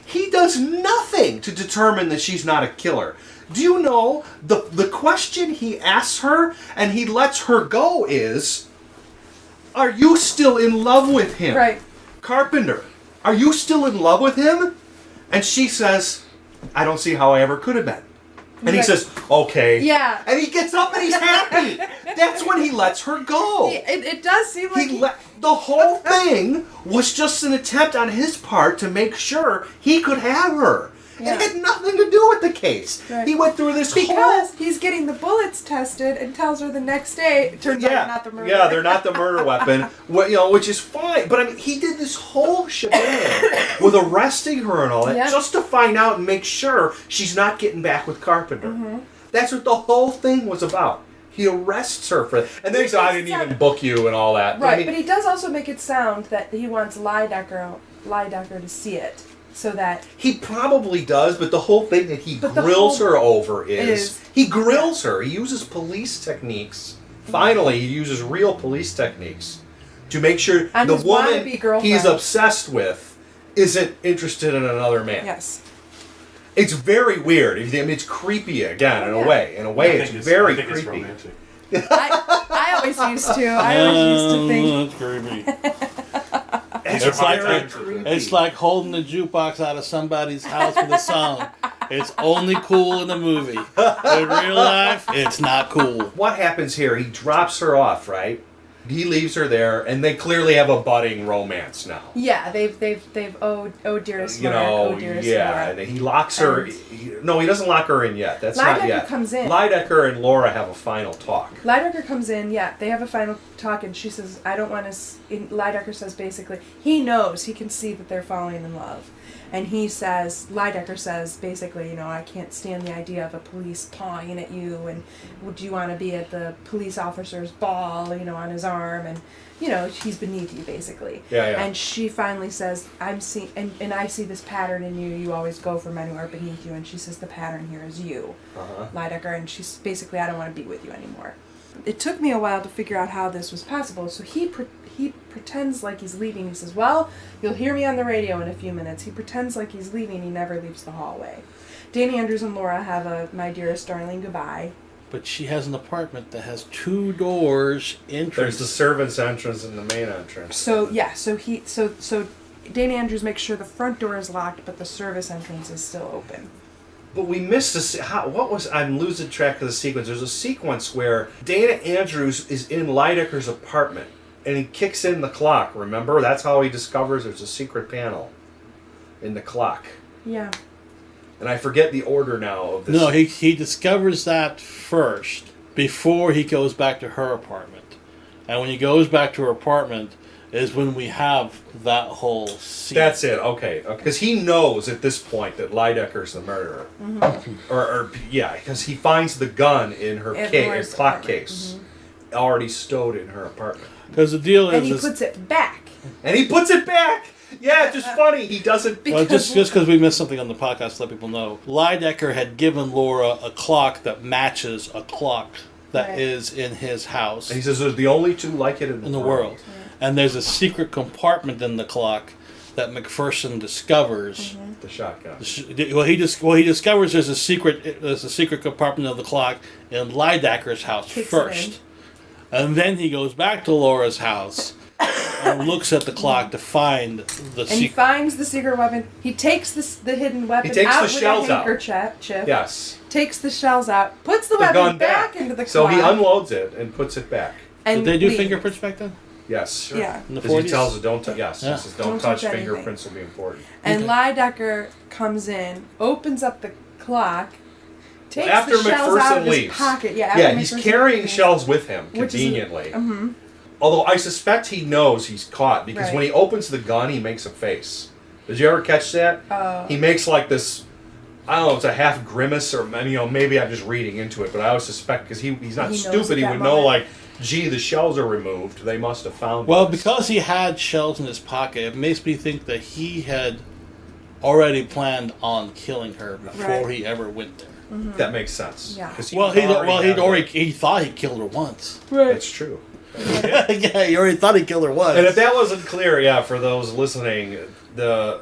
B: He does nothing to determine that she's not a killer. Do you know the question he asks her and he lets her go is, are you still in love with him?
C: Right.
B: Carpenter, are you still in love with him? And she says, I don't see how I ever could have been. And he
C: Right.
B: says, okay.
C: Yeah.
B: And he gets up and he's happy. That's when he lets her go.
C: It does seem like
B: The whole thing was just an attempt on his part to make sure he could have her.
C: Yeah.
B: It had nothing to do with the case.
C: Right.
B: He went through this whole...
C: Because he's getting the bullets tested and tells her the next day, it turns out they're not the murder.
B: Yeah, they're not the murder weapon. Which is fine. But I mean, he did this whole shebang with arresting her and all that
C: Yeah.
B: just to find out and make sure she's not getting back with Carpenter.
C: Mm-hmm.
B: That's what the whole thing was about. He arrests her for, and then he said, "I didn't even book you" and all that.
C: Right,
B: I mean,
C: but he does also make it sound that he wants Lydecker to see it, so that
B: he probably does, but the whole thing that he
C: But the
B: grills
C: whole-
B: her over is
C: is-
B: he grills her. He uses police techniques. Finally, he uses real police techniques to make sure
C: And
B: the
C: his
B: woman
C: wannabe girlfriend.
B: he's obsessed with isn't interested in another man.
C: yes,
B: It's very weird. I mean, it's creepy again in
C: Yeah.
B: a way. In a way, it's very
E: I think it's
B: creepy.
E: romantic.
C: I always used to. I always used to think.
D: That's creepy.
B: It's
D: like
B: very
D: a-
B: creepy.
D: It's like holding the jukebox out of somebody's house with a song. It's only cool in the movie. In real life, it's not cool.
B: What happens here? He drops her off, right? He leaves her there, and they clearly have a budding romance now.
C: Yeah, they've oh dearest
B: You
C: Mark,
B: know,
C: oh dearest
B: yeah,
C: Laura.
B: and he locks her. No, he doesn't lock her in yet. That's not
C: Lydecker
B: yet.
C: comes in.
B: Lydecker and Laura have a final talk.
C: Lydecker comes in, yeah, they have a final talk, and she says, I don't want to... Lydecker says basically, he knows, he can see that they're falling in love. And he says, Lydecker says basically, you know, I can't stand the idea of a police pawing at you, and would you want to be at the police officer's ball, you know, on his arm, and, you know, he's beneath you, basically.
B: Yeah, yeah.
C: And she finally says, and I see this pattern in you, you always go for men who are beneath you, and she says, the pattern here is you, Lydecker, and she's basically, I don't want to be with you anymore. It took me a while to figure out how this was possible, so he pretends like he's leaving. He says, well, you'll hear me on the radio in a few minutes. He pretends like he's leaving. He never leaves the hallway. Danny Andrews and Laura have a my dearest darling goodbye.
D: But she has an apartment that has 2 doors,
B: There's
D: entrance.
B: the servant's entrance and the main entrance.
C: So yeah, so Danny Andrews makes sure the front door is locked, but the service entrance is still open.
B: But we missed I'm losing track of the sequence. There's a sequence where Dana Andrews is in Lydecker's apartment, and he kicks in the clock, remember? That's how he discovers there's a secret panel in the clock.
C: Yeah.
B: And I forget the order now of this.
D: No, he discovers that first before he goes back to her apartment. And when he goes back to her apartment is when we have that whole scene.
B: That's it, okay. Because he knows at this point that Lydecker's the murderer. Or yeah, because he finds the gun in her
C: In Laura's
B: clock
C: apartment.
B: case, already stowed in her apartment.
D: Because the deal
C: And he
D: is
C: puts it back.
B: And he puts it back! Yeah, it's just funny. He doesn't...
D: well, just because we missed something on the podcast, to let people know. Lydecker had given Laura a clock that matches a clock that is
C: Right.
D: in his house
B: And he says there's the only 2 like it in
D: the world. And there's a secret compartment in the clock that McPherson discovers.
B: The shotgun.
D: He discovers there's a secret compartment of the clock in Lydecker's house
C: Kicks it
D: first, and then he goes back to Laura's house and looks at the clock to find the
C: And he
D: secret.
C: finds the secret weapon. He takes the hidden weapon
B: He takes
C: out
B: the
C: with
B: shells
C: a
B: out.
C: handkerchief.
B: Yes.
C: Takes the shells out. Puts the
B: The
C: weapon
B: gun
C: back into the
B: So
C: clock.
B: he unloads it and puts it back.
C: and
D: Did they do
C: leaves.
D: fingerprints back then?
B: Yes.
C: Yeah.
D: In the
B: Because he
D: 40s?
B: tells her, don't touch. Yes.
D: Yeah.
B: He says, don't
C: Don't
B: touch.
C: touch anything.
B: Fingerprints will be important.
C: And Lydecker comes in, opens up the clock, takes
B: After
C: the shells out of
B: McPherson
C: his
B: leaves.
C: pocket. Yeah,
B: Yeah,
C: after
B: he's
C: McPherson
B: carrying
C: leaves.
B: shells with him
C: Which is-
B: conveniently. Although I suspect he knows he's caught because
C: Right.
B: when he opens the gun, he makes a face. Did you ever catch that? He makes like this. I don't know. It's a half grimace, or maybe I'm just reading into it, but I always suspect because he's not
C: He knows
B: stupid.
C: at
B: He
C: that
B: would know
C: moment.
B: like, gee, the shells are removed. They must have found.
D: Well,
B: this.
D: because he had shells in his pocket, it makes me think that he had already planned on killing her before
C: Right.
D: he ever went there.
B: that makes sense.
C: Yeah.
B: 'Cause
D: He thought he killed her once.
B: That's true.
D: Yeah, he already thought he killed her once.
B: And if that wasn't clear, yeah, for those listening, the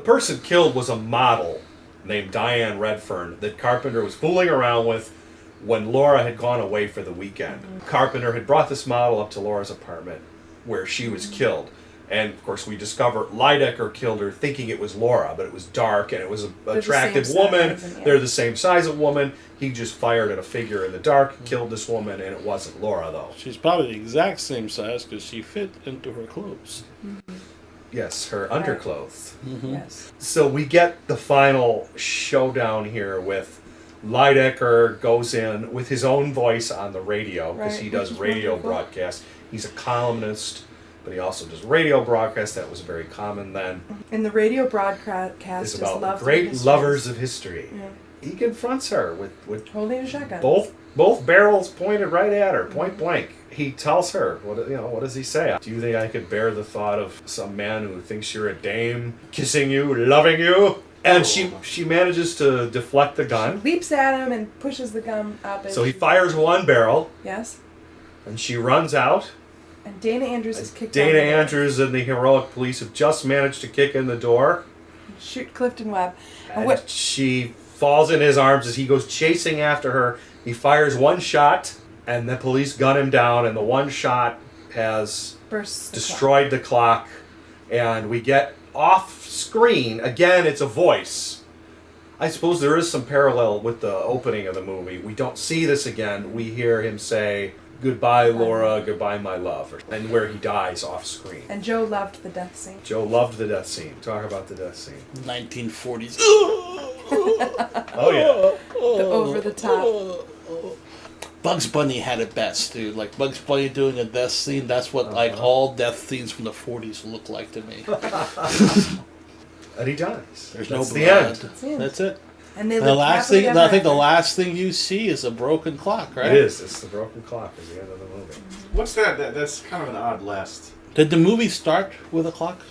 B: person killed was a model named Diane Redfern that Carpenter was fooling around with when Laura had gone away for the weekend. Carpenter had brought this model up to Laura's apartment where she was killed. And of course, we discover Lydecker killed her thinking it was Laura, but it was dark and it was an
C: the
B: attractive
C: same
B: woman.
C: size, and, yeah.
B: They're the same size of woman. He just fired at a figure in the dark, killed this woman, and it wasn't Laura, though.
D: She's probably the exact same size because she fit into her clothes.
B: Yes, her underclothes.
C: Yes.
B: So we get the final showdown here with Lydecker goes in with his own voice on the radio because
C: Right,
B: he does
C: which is
B: radio
C: wonderful.
B: broadcasts. He's a columnist, but he also does radio broadcasts. That was very common then.
C: And the radio broadcast
B: It's
C: is
B: about
C: loved
B: great
C: in
B: lovers of history.
C: Yeah.
B: He confronts her with
C: Holding a shotgun.
B: both barrels pointed right at her, point blank. He tells her, what does he say? Do you think I could bear the thought of some man who thinks you're a dame kissing you, loving you? And she manages to deflect the gun.
C: Leaps at him and pushes the gun up. And
B: So he fires one barrel,
C: Yes.
B: and she runs out.
C: And Dana Andrews is kicked
B: Dana
C: out. the door.
B: Andrews and the heroic police have just managed to kick in the door.
C: Shoot Clifton Webb. And
B: And
C: what?
B: she falls in his arms as he goes chasing after her. He fires one shot, and the police gun him down, and the one shot has
C: Bursts the
B: destroyed the clock. And we get off screen, again, it's a voice. I suppose there is some parallel with the opening of the movie. We don't see this again. We hear him say, "Goodbye, Laura, goodbye, my love," and where he dies off screen.
C: And Joe loved the death scene.
B: Joe loved the death scene. Talk about the death scene.
D: 1940s.
B: Oh, yeah.
C: The over the top.
D: Bugs Bunny had it best, dude. Like Bugs Bunny doing a death scene, that's what like all death scenes from the 40s look like to me.
B: And he dies.
D: There's
B: That's
D: no
B: the
D: blood.
B: end.
C: the end.
D: That's it.
C: And they
D: And the
C: lived
D: last
C: happily
D: thing,
C: ever
D: I think the
C: after.
D: last thing you see is a broken clock, right?
B: It is. It's the broken clock is the end of the movie.
E: What's that? That's kind of an odd last.
D: Did the movie start with a clock?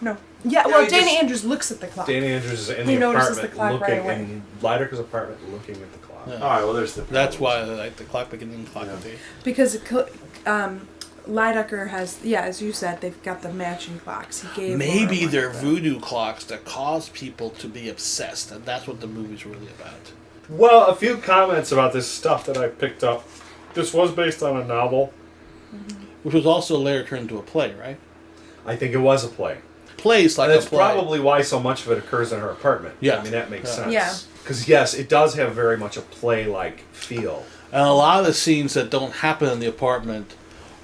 C: No. Yeah, well,
E: he
C: Dana
E: just-
C: Andrews looks at the clock.
B: Dana Andrews is in
C: He
B: the
C: notices
B: apartment
C: the clock
B: looking
C: right away.
B: in Lydecker's apartment looking at the clock.
D: Yeah.
E: All right. Well, there's the.
D: That's why I like the clock beginning, clock
B: Yeah.
D: at the end.
C: Because Lydecker has, as you said, they've got the matching clocks. He gave
D: Maybe
C: Laura one
D: they're
C: of them.
D: voodoo clocks that cause people to be obsessed, and that's what the movie's really about.
B: Well, a few comments about this stuff that I picked up. This was based on a novel.
D: Which was also later turned into a play, right?
B: I think it was a play.
D: Plays like
B: And that's
D: a play.
B: probably why so much of it occurs in her apartment.
D: Yeah.
B: I mean, that makes
D: Yeah.
B: sense.
C: Yeah.
B: Because, yes, it does have very much a play-like feel.
D: And a lot of the scenes that don't happen in the apartment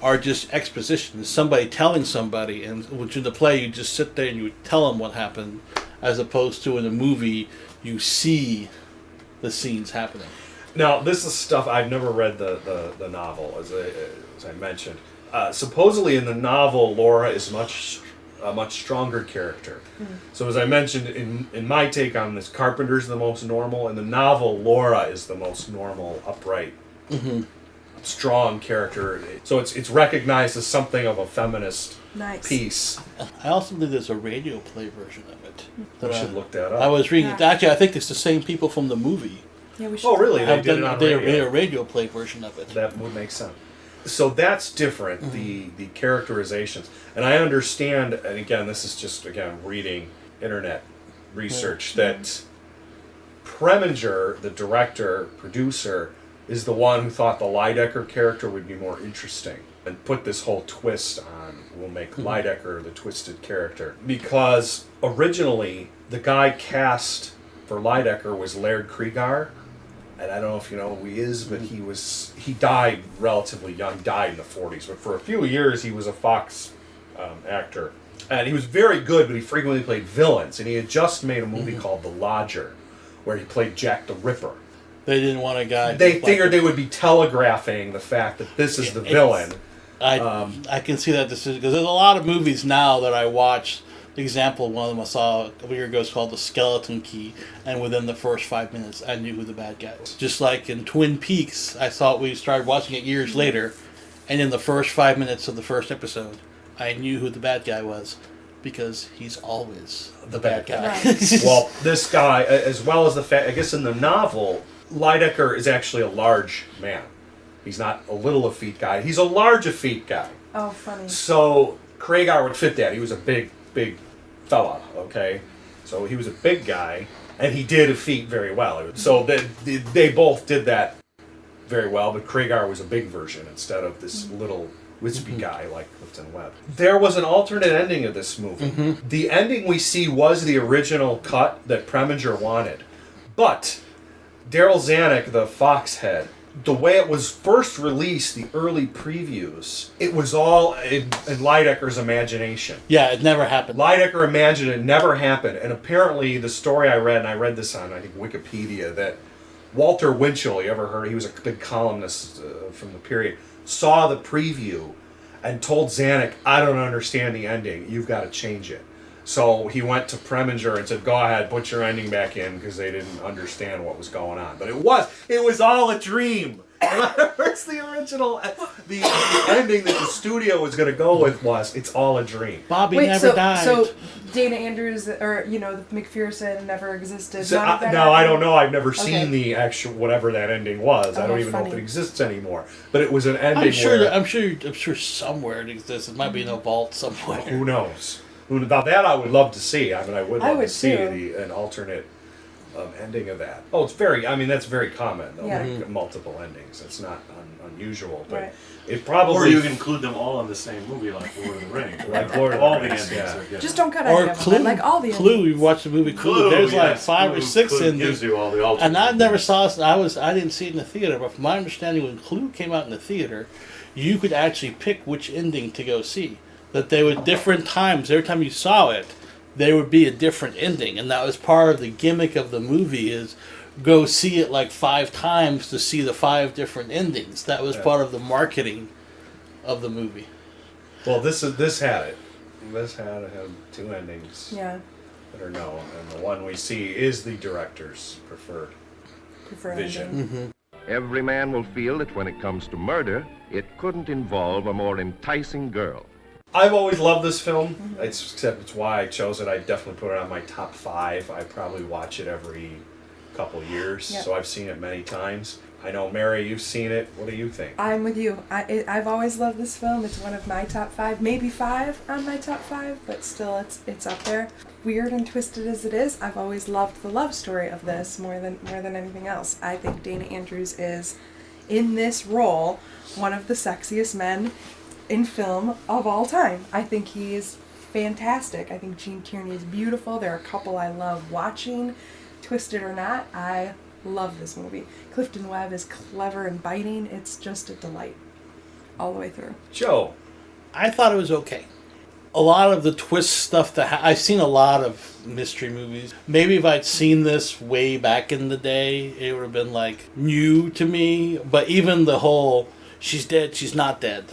D: are just exposition. It's somebody telling somebody, and which in the play you just sit there and you tell them what happened, as opposed to in a movie you see the scenes happening.
B: Now, this is stuff I've never read the novel, as I mentioned. Supposedly, in the novel, Laura is a much stronger character. So, as I mentioned, in my take on this, Carpenter's the most normal. In the novel, Laura is the most normal, upright, strong character. So it's recognized as something of a feminist
C: Nice.
B: piece.
D: I also think there's a radio play version of it.
B: We should look that
D: I
B: up.
D: was reading.
C: Yeah.
D: Actually, I think it's the same people from the movie.
C: Yeah, we should.
B: Oh, really? They
D: Have
B: did
D: done
B: it on
D: did
B: radio.
D: a radio play version of it.
B: That would make sense. So that's different, the characterizations. And I understand, and again, this is just, again, reading internet research, that Preminger, the director, producer, is the one who thought the Lydecker character would be more interesting and put this whole twist on, we'll make Lydecker the twisted character. Because originally, the guy cast for Lydecker was Laird Cregar, and I don't know if you know who he is, but he died relatively young, died in the 40s. But for a few years, he was a Fox actor. And he was very good, but he frequently played villains. And he had just made a movie called The Lodger, where he played Jack the Ripper.
D: They didn't want a guy.
B: They
D: who's
B: figured
D: like,
B: they would be telegraphing the fact that this is the villain.
D: I can see that decision because there's a lot of movies now that I watch. The example, one of them I saw a year ago is called The Skeleton Key, and within the first 5 minutes, I knew who the bad guy was. Just like in Twin Peaks, I thought we started watching it years later, and in the first 5 minutes of the first episode, I knew who the bad guy was because he's always the bad guy.
C: Right.
B: Well, this guy, as well as the fact, I guess in the novel, Lydecker is actually a large man. He's not a little effete guy. He's a large effete guy.
C: Oh, funny.
B: So Cregar would fit that. He was a big fella, okay? So he was a big guy, and he did effete very well. So they both did that very well, but Cregar was a big version instead of this little wispy guy like Clifton Webb. There was an alternate ending of this movie. The ending we see was the original cut that Preminger wanted, but Daryl Zanuck, the Fox head, the way it was first released, the early previews, it was all in Lydecker's imagination.
D: Yeah, it never happened.
B: Lydecker imagined it never happened, and apparently the story I read, and I read this on I think Wikipedia, that Walter Winchell, you ever heard? He was a big columnist from the period. Saw the preview and told Zanuck, "I don't understand the ending. You've got to change it." So he went to Preminger and said, "Go ahead, put your ending back in," because they didn't understand what was going on. But it was all a dream. Where's the original? The ending that the studio was going to go with was, "It's all a dream."
D: Bobby
C: Wait,
D: never died.
C: so Dana Andrews, or McPherson never existed.
B: So,
C: None of that
B: no, I
C: happened?
B: don't know. I've never seen
C: Okay.
B: the actual whatever that ending was. I
C: Oh,
B: don't even know if
C: funny.
B: it exists anymore. But it was an ending
D: I'm sure.
B: where
D: I'm sure somewhere it exists. It might be in a vault somewhere.
B: who knows? Now that I would love to see. I mean, I would
C: I
B: love
C: would
B: to see
C: too.
B: an alternate ending of that. Oh, it's very. I mean, that's very common. Though,
C: Yeah.
B: like, multiple endings. It's not unusual, but
C: Right.
B: it probably.
E: Or you can include them all in the same movie, like Lord of the Rings.
B: Like Lord of the
E: all the
B: Rings,
E: endings.
B: yeah.
E: Are good.
C: Just don't cut
D: Or
C: any of them.
D: Clue.
C: I like all the
D: Clue.
C: endings.
D: We watched the movie Clue. There's like
E: yes,
D: 5 or
E: Clue-
D: 6
E: Clue
D: endings.
E: gives you all the alternate
D: And I never
E: endings.
D: saw it. I didn't see it in the theater, but from my understanding, when Clue came out in the theater, you could actually pick which ending to go see. That they would different times. Every time you saw it, there would be a different ending, and that was part of the gimmick of the movie. Is go see it like 5 times to see the 5 different endings. That was
B: Yeah.
D: part of the marketing of the movie.
B: Well, this had it. This had 2 endings
C: Yeah,
B: that are known, and the one we see is the director's preferred
C: prefer
B: vision.
C: ending.
A: Every man will feel that when it comes to murder, it couldn't involve a more enticing girl.
B: I've always loved this film. Except it's why I chose it. I definitely put it on my top 5. I probably watch it every couple years,
C: Yep.
B: so I've seen it many times. I know, Mary, you've seen it. What do you think?
C: I'm with you. I've always loved this film. It's one of my top 5, maybe 5 on my top 5, but still, it's up there. Weird and twisted as it is, I've always loved the love story of this more than anything else. I think Dana Andrews is, in this role, one of the sexiest men in film of all time. I think he is fantastic. I think Gene Tierney is beautiful. They're a couple I love watching. Twisted or not, I love this movie. Clifton Webb is clever and biting. It's just a delight all the way through.
B: Joe.
D: I thought it was okay. A lot of the twist stuff I've seen a lot of mystery movies. Maybe if I'd seen this way back in the day, it would have been like new to me. But even the whole "she's dead, she's not dead"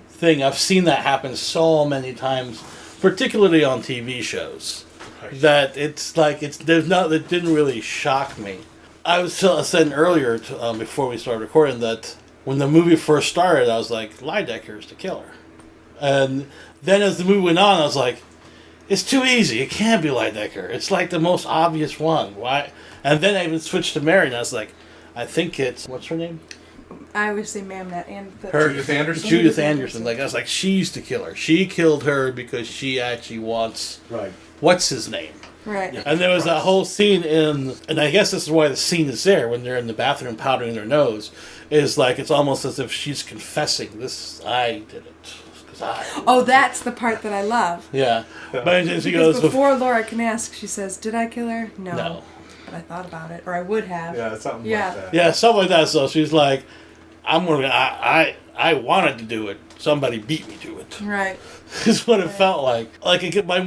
D: thing, I've seen that happen so many times, particularly on TV shows, that it's like it didn't really shock me. I was saying earlier before we started recording that when the movie first started, I was like, Lydecker's the killer. And then as the movie went on, I was like, it's too easy. It can't be Lydecker. It's like the most obvious one. Why? And then I even switched to Mary, and I was like, I think it's, what's her name?
C: I always say Mamnet and the
B: Judith Anderson?
D: Judith Anderson. Like, I was like, she's the killer. She killed her because she actually wants,
B: Right.
D: what's his name?
C: right.
D: And there was that whole scene and I guess this is why the scene is there when they're in the bathroom powdering their nose, is like it's almost as if she's confessing, I did it. 'Cause I.
C: Oh, that's the part that I love.
D: Yeah. But then she
C: Because
D: goes,
C: before Laura can ask, she says, "Did I kill her? No.
D: No.
C: But I thought about it, or I would have."
B: Yeah, something
C: Yeah.
B: like that.
D: yeah, something like that. So she's like, I wanted to do it. Somebody beat me to it.
C: Right.
D: Is what it felt like. Like my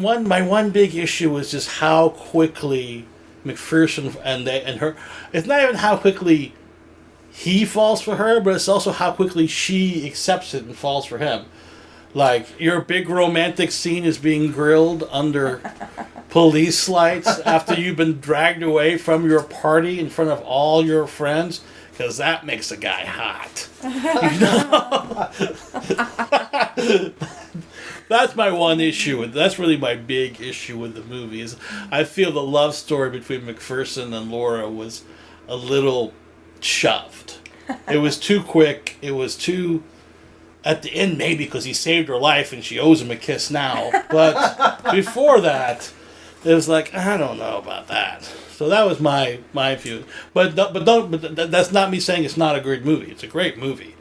D: one big issue was just how quickly McPherson and her. It's not even how quickly he falls for her, but it's also how quickly she accepts it and falls for him. Like your big romantic scene is being grilled under police lights after you've been dragged away from your party in front of all your friends, because that makes a guy hot. That's my one issue. That's really my big issue with the movie. Is I feel the love story between McPherson and Laura was a little shoved. It was too quick. It was too. At the end, maybe because he saved her life and she owes him a kiss now. But before that, it was like, I don't know about that. So that was my view. But that's not me saying it's not a great movie. It's a great movie.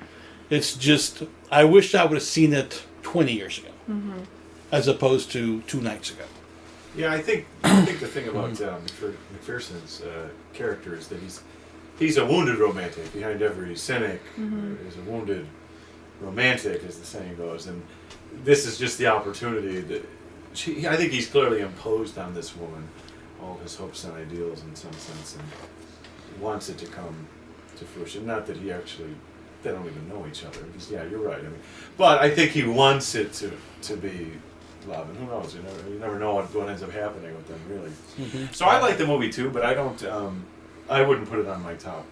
D: It's just I wish I would have seen it 20 years ago, as opposed to 2 nights ago.
E: Yeah, I think the thing about McPherson's character is that he's a wounded romantic. Behind every cynic is a wounded romantic, as the saying goes. And this is just the opportunity that I think he's clearly imposed on this woman all his hopes and ideals in some sense, and wants it to come to fruition. Not that they don't even know each other. Because, yeah, you're right. I mean, but I think he wants it to be love, and who knows? You never know what ends up happening with them, really. So I like the movie too, but I don't. I wouldn't put it on my top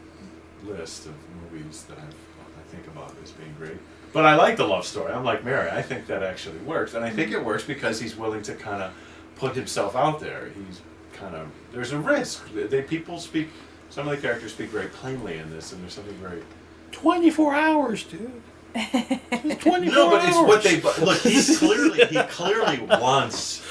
E: list of movies that I think about as being great. But I like the love story. I'm like Mary. I think that actually works, and I think it works because he's willing to kind of put himself out there. He's kind of there's a risk. Some of the characters speak very plainly in this, and there's something very
D: 24 hours, dude. It's 24
E: no, but it's
D: hours.
E: what they look. He clearly wants.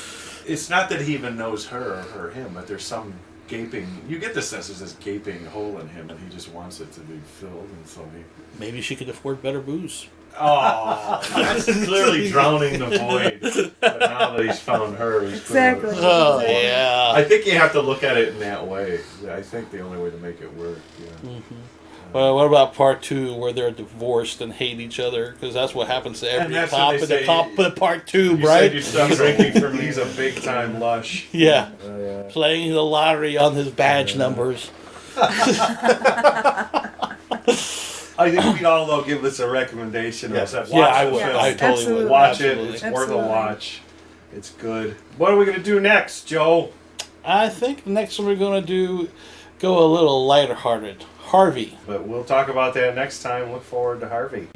E: It's not that he even knows her or her him, but there's some gaping. You get the sense there's this gaping hole in him, and he just wants it to be filled, and so he.
D: Maybe she could afford better booze.
E: Oh, that's clearly drowning the void. But now that he's found her, he's
C: Exactly.
D: Oh, yeah.
E: I think you have to look at it in that way. I think the only way to make it work. Yeah.
D: Well, what about part 2 where they're divorced and hate each other? Because that's what happens to every
E: And that's
D: cop
E: what
D: in
E: they
D: the
E: say.
D: cop in part 2,
E: You
D: right?
E: said you stopped drinking for me.
B: He's a big time lush.
D: Yeah.
B: Yeah.
D: Playing the lottery on his badge numbers.
B: I think we'd all though give this a recommendation.
E: Yes,
B: Watch
D: Yeah, I
B: the
D: would.
B: film.
D: I totally
C: Absolutely.
D: would.
B: Watch
D: Absolutely.
B: it. It's worth a
C: Absolutely.
B: watch. It's good. What are we gonna do next, Joe?
D: I think the next one we're going to go a little lighter hearted. Harvey.
B: But we'll talk about that next time. Look forward to Harvey.